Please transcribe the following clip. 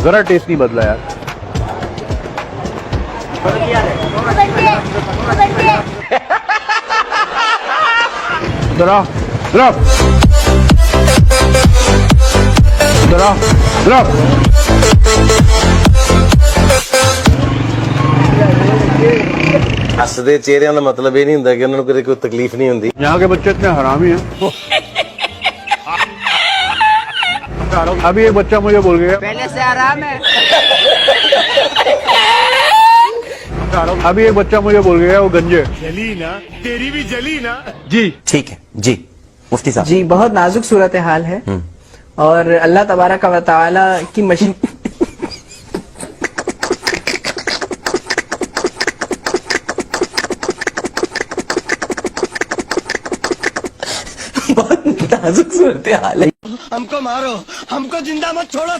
जरा टेस्ट नहीं बदला यार। जरा जरा जरा जरा ਹੱਸਦੇ ਚਿਹਰਿਆਂ ਦਾ ਮਤਲਬ ਇਹ ਨਹੀਂ ਹੁੰਦਾ ਕਿ ਉਹਨਾਂ ਨੂੰ ਕਦੇ ਕੋਈ ਤਕਲੀਫ ਨਹੀਂ ਹੁੰਦੀ। यहाँ के बच्चे इतने हरामी हैं। अभी एक बच्चा मुझे बोल गया पहले से आराम है। अभी एक बच्चा मुझे बोल गया वो गंजे। जली ना, तेरी भी जली ना। जी ठीक है जी मुफ्ती साहब। जी बहुत नाजुक सूरत हाल है और अल्लाह तबारक व तआला की मशीन बहुत नाजुक सूरत हाल है। हमको मारो, हमको जिंदा मत छोड़ो।